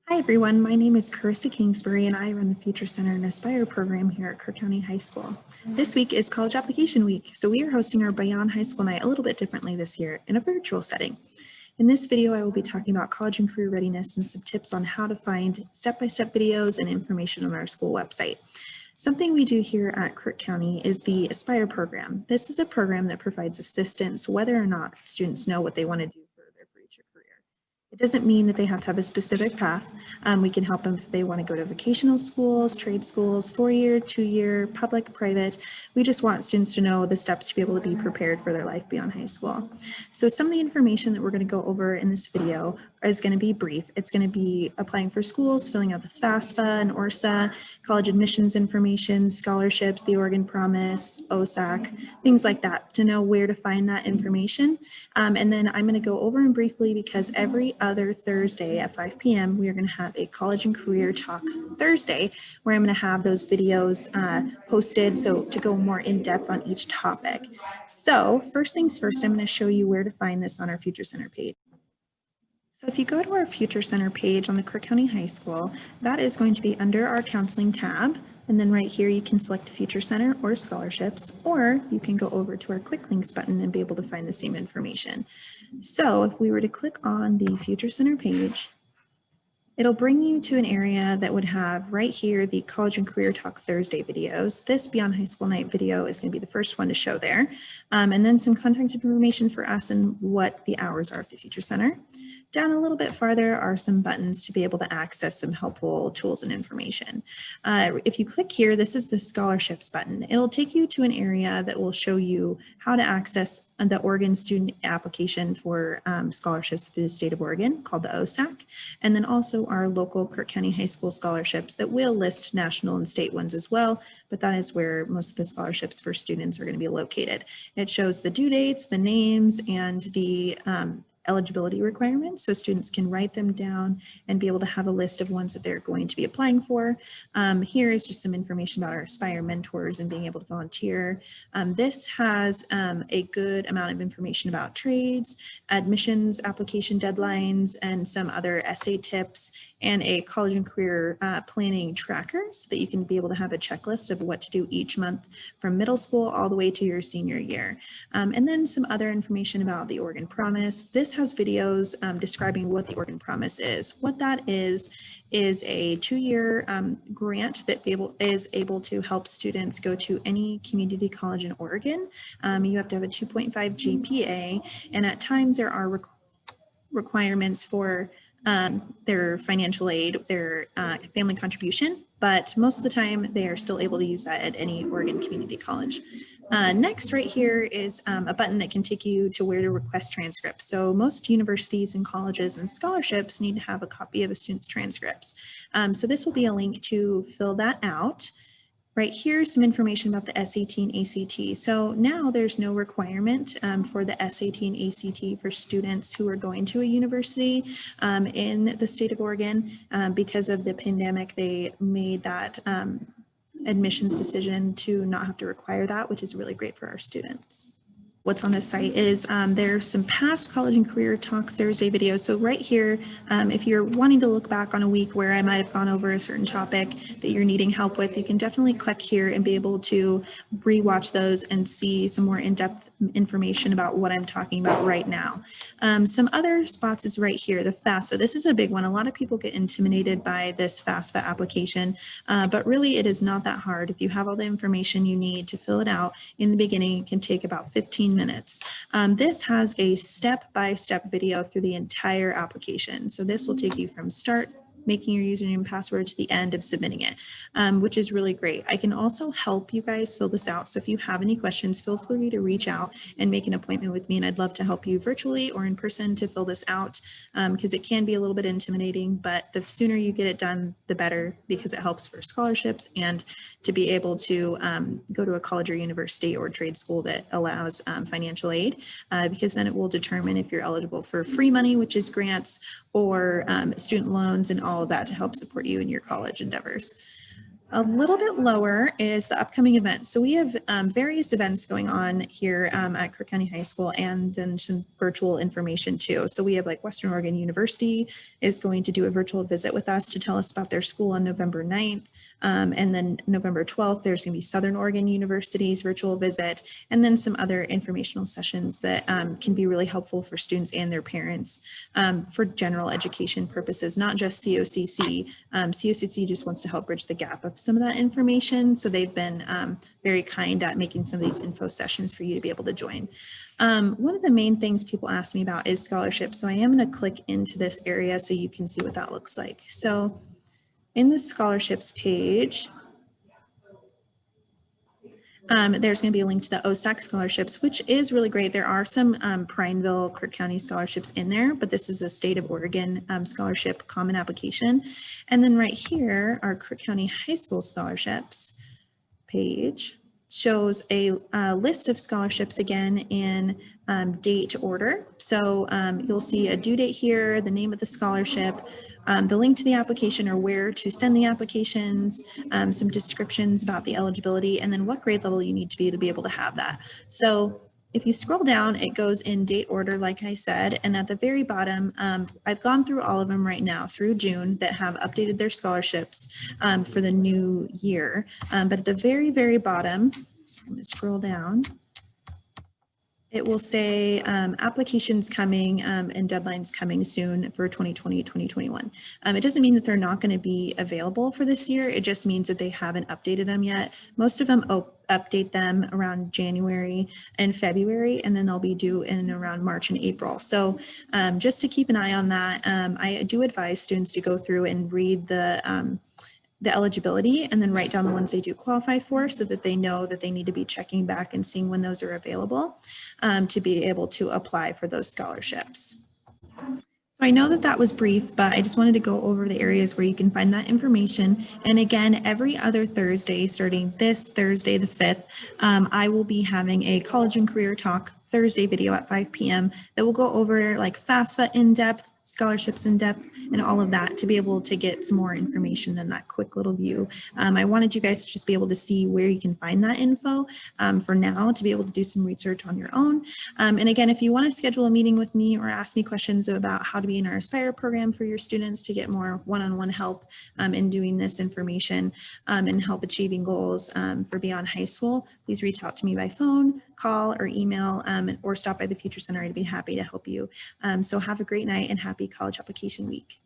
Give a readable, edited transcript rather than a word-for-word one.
Hi everyone, my name is Carissa Kingsbury and I run the Future Center and Aspire program here at Kirk County High School. This week is College Application Week, so we are hosting our Beyond High School Night a little bit differently this year in a virtual setting. In this video, I will be talking about college and career readiness and some tips on how to find step-by-step videos and information on our school website. Something we do here at Kirk County is the Aspire program. This is a program that provides assistance whether or not students know what they want to do for their future career. It doesn't mean that they have to have a specific path. We can help them if they want to go to vocational schools, trade schools, 4-year, 2-year, public, private. We just want students to know the steps to be able to be prepared for their life beyond high school. So some of the information that we're going to go over in this video is going to be brief. It's going to be applying for schools, filling out the FAFSA and ORSA, college admissions information, scholarships, the Oregon Promise, OSAC, things like that, to know where to find that information. And then I'm going to go over them briefly because every other Thursday at 5 p.m. we are going to have a College and Career Talk Thursday, where I'm going to have those videos posted so to go more in depth on each topic. So first things first, I'm going to show you where to find this on our Future Center page. So if you go to our Future Center page on the Kirk County High School, that is going to be under our counseling tab. And then right here, you can select Future Center or scholarships, or you can go over to our quick links button and be able to find the same information. So if we were to click on the Future Center page, it'll bring you to an area that would have right here the College and Career Talk Thursday videos. This Beyond High School Night video is going to be the first one to show there. And then some contact information for us and what the hours are of the Future Center. Down a little bit farther are some buttons to be able to access some helpful tools and information. If you click here, this is the scholarships button. It'll take you to an area that will show you how to access the Oregon student application for scholarships through the state of Oregon, called the OSAC, and then also our local Kirk County High School scholarships that will list national and state ones as well, but that is where most of the scholarships for students are going to be located. It shows the due dates, the names, and the eligibility requirements, so students can write them down and be able to have a list of ones that they're going to be applying for. Here is just some information about our Aspire mentors and being able to volunteer. This has a good amount of information about trades, admissions, application deadlines, and some other essay tips, and a college and career planning tracker so that you can be able to have a checklist of what to do each month from middle school all the way to your senior year. And then some other information about the Oregon Promise. This has videos describing what the Oregon Promise is. What that is a 2-year grant that is able to help students go to any community college in Oregon. You have to have a 2.5 GPA, and at times there are requirements for their financial aid, their family contribution, but most of the time they are still able to use that at any Oregon community college. Next, right here is a button that can take you to where to request transcripts. So most universities and colleges and scholarships need to have a copy of a student's transcripts. So this will be a link to fill that out. Right here, some information about the SAT and ACT. So now there's no requirement for the SAT and ACT for students who are going to a university in the state of Oregon. Because of the pandemic, they made that admissions decision to not have to require that, which is really great for our students. What's on this site is there's some past College and Career Talk Thursday videos. So right here, if you're wanting to look back on a week where I might have gone over a certain topic that you're needing help with, you can definitely click here and be able to rewatch those and see some more in-depth information about what I'm talking about right now. Some other spots is right here, the FAFSA. This is a big one. A lot of people get intimidated by this FAFSA application, but really it is not that hard. If you have all the information you need to fill it out in the beginning, it can take about 15 minutes. This has a step-by-step video through the entire application. So this will take you from start, making your username and password, to the end of submitting it, which is really great. I can also help you guys fill this out. So if you have any questions, feel free to reach out and make an appointment with me, and I'd love to help you virtually or in person to fill this out, because it can be a little bit intimidating, but the sooner you get it done, the better, because it helps for scholarships and to be able to go to a college or university or trade school that allows financial aid, because then it will determine if you're eligible for free money, which is grants, or student loans and all of that to help support you in your college endeavors. A little bit lower is the upcoming events. So we have various events going on here at Crook County High School, and then some virtual information too. So we have like Western Oregon University is going to do a virtual visit with us to tell us about their school on November 9th. And then November 12th, there's going to be Southern Oregon University's virtual visit, and then some other informational sessions that can be really helpful for students and their parents for general education purposes, not just COCC. COCC just wants to help bridge the gap of some of that information. So they've been very kind at making some of these info sessions for you to be able to join. One of the main things people ask me about is scholarships. So I am going to click into this area so you can see what that looks like. So in the scholarships page, there's going to be a link to the OSAC scholarships, which is really great. There are some Prineville, Crook County scholarships in there, but this is a state of Oregon scholarship common application. And then right here, our Crook County High School scholarships page shows a list of scholarships again in date order. So you'll see a due date here, the name of the scholarship, the link to the application or where to send the applications, some descriptions about the eligibility, and then what grade level you need to be able to have that. So if you scroll down, it goes in date order, like I said, and at the very bottom, I've gone through all of them right now through June that have updated their scholarships for the new year. But at the very, very bottom, so I'm going to scroll down. It will say applications coming and deadlines coming soon for 2020, 2021. It doesn't mean that they're not going to be available for this year. It just means that they haven't updated them yet. Most of them update them around January and February, and then they'll be due in around March and April. So just to keep an eye on that, I do advise students to go through and read the eligibility and then write down the ones they do qualify for so that they know that they need to be checking back and seeing when those are available to be able to apply for those scholarships. So I know that that was brief, but I just wanted to go over the areas where you can find that information. And again, every other Thursday, starting this Thursday, the 5th, I will be having a college and career talk Thursday video at 5 p.m. that will go over like FAFSA in depth, scholarships in depth, and all of that to be able to get some more information than that quick little view. I wanted you guys to just be able to see where you can find that info for now, to be able to do some research on your own. And again, if you want to schedule a meeting with me or ask me questions about how to be in our Aspire program for your students to get more one-on-one help in doing this information and help achieving goals for beyond high school, please reach out to me by phone, call, or email, or stop by the Future Center. I'd be happy to help you. So have a great night and happy college application week.